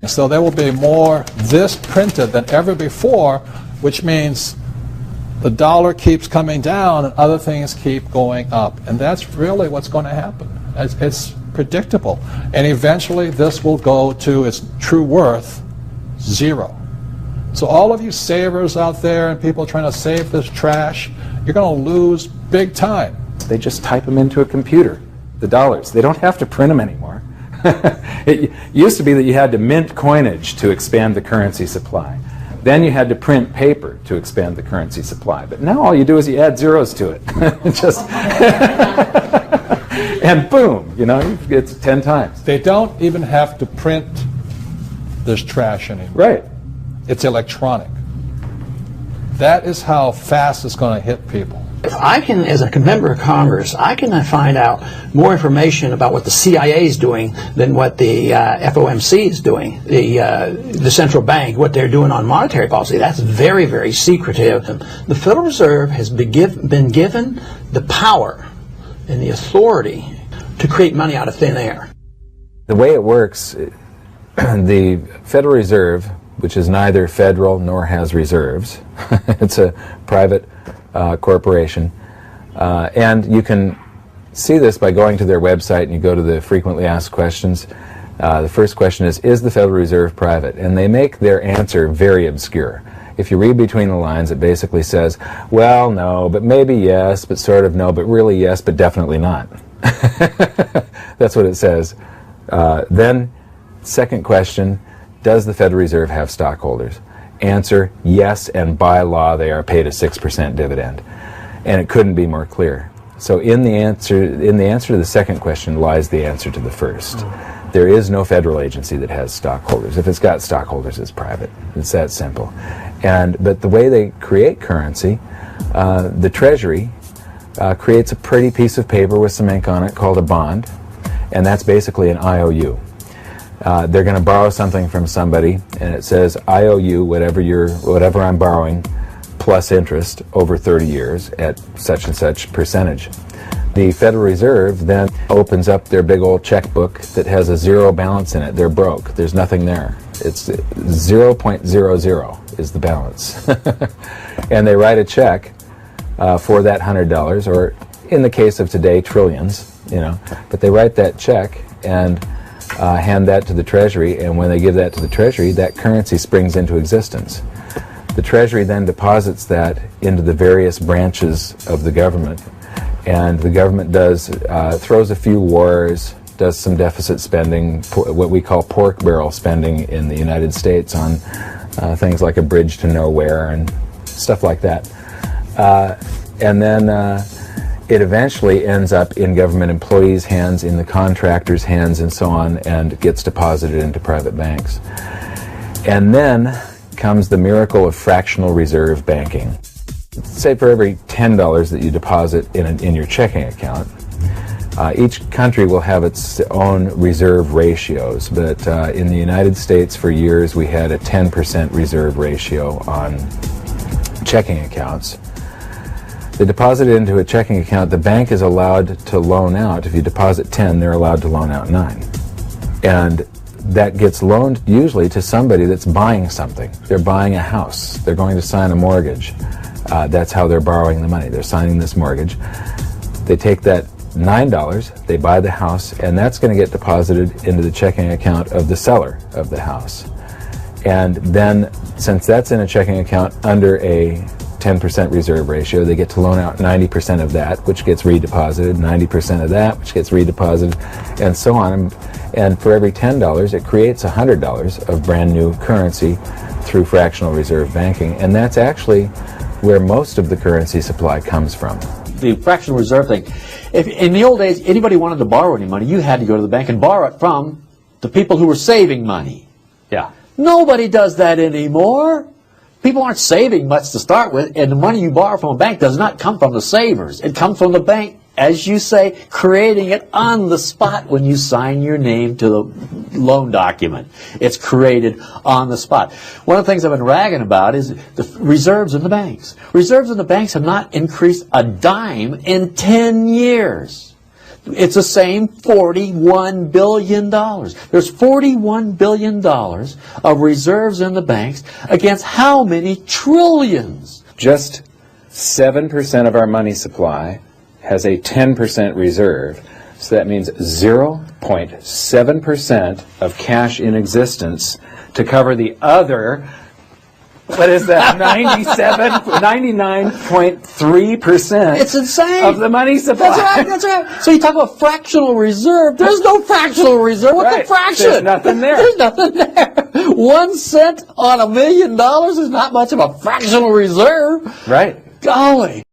So there will be more this printed than ever before, which means the dollar keeps coming down and other things keep going up. And that's really what's going to happen. It's predictable. And eventually this will go to its true worth, zero. So all of you savers out there and people trying to save this trash, you're going to lose big time. They just type them into a computer, the dollars. They don't have to print them anymore. It used to be that you had to mint coinage to expand the currency supply. Then you had to print paper to expand the currency supply. But now all you do is you add zeros to it. Just and boom, you know, it's 10 times. They don't even have to print this trash anymore. Right. It's electronic. That is how fast it's going to hit people. If I can, as a member of Congress, I can find out more information about what the CIA is doing than what the FOMC is doing, the central bank, what they're doing on monetary policy. That's very, very secretive. The Federal Reserve has been given the power and the authority to create money out of thin air. The way it works, the Federal Reserve, which is neither federal nor has reserves, it's a private corporation, and you can see this by going to their website and you go to the frequently asked questions. The first question is the Federal Reserve private? And they make their answer very obscure. If you read between the lines, it basically says, well, no, but maybe yes, but sort of no, but really yes, but definitely not. That's what it says. Then, second question, does the Federal Reserve have stockholders? Answer, yes, and by law they are paid a 6% dividend. And it couldn't be more clear. So in the answer to the second question lies the answer to the first. There is no federal agency that has stockholders. If it's got stockholders, it's private. It's that simple. But the way they create currency, the Treasury creates a pretty piece of paper with some ink on it called a bond, and that's basically an IOU. They're going to borrow something from somebody, and it says, I owe you whatever I'm borrowing plus interest over 30 years at such and such percentage. The Federal Reserve then opens up their big old checkbook that has a zero balance in it. They're broke. There's nothing there. It's 0.00 is the balance. And they write a check for that $100, or in the case of today, trillions, you know. But they write that check and hand that to the Treasury, and when they give that to the Treasury, that currency springs into existence. The Treasury then deposits that into the various branches of the government, and the government throws a few wars, does some deficit spending, what we call pork barrel spending in the United States on things like a bridge to nowhere and stuff like that. And then it eventually ends up in government employees' hands, in the contractors' hands, and so on, and gets deposited into private banks. And then comes the miracle of fractional reserve banking. Say for every $10 that you deposit in your checking account, each country will have its own reserve ratios, but in the United States for years we had a 10% reserve ratio on checking accounts. They deposit it into a checking account. The bank is allowed to loan out. If you deposit 10, they're allowed to loan out 9. And that gets loaned usually to somebody that's buying something. They're buying a house. They're going to sign a mortgage. That's how they're borrowing the money. They're signing this mortgage. They take that $9, they buy the house, and that's going to get deposited into the checking account of the seller of the house. And then, since that's in a checking account under a 10% reserve ratio, they get to loan out 90% of that, which gets redeposited, 90% of that, which gets redeposited, and so on. And for every $10, it creates $100 of brand new currency through fractional reserve banking. And that's actually where most of the currency supply comes from. The fractional reserve thing. If in the old days, anybody wanted to borrow any money, you had to go to the bank and borrow it from the people who were saving money. Yeah. Nobody does that anymore. People aren't saving much to start with, and the money you borrow from a bank does not come from the savers. It comes from the bank, as you say, creating it on the spot when you sign your name to the loan document. It's created on the spot. One of the things I've been ragging about is the reserves in the banks. Reserves in the banks have not increased a dime in 10 years. It's the same $41 billion. There's $41 billion of reserves in the banks against how many trillions? Just 7% of our money supply has a 10% reserve. So that means 0.7% of cash in existence to cover the other, what is that, 99.3%. It's insane. Of the money supply. That's right. So you talk about fractional reserve. There's no fractional reserve. What's a fraction? There's nothing there. There's nothing there. 1 cent on $1 million is not much of a fractional reserve. Right. Golly.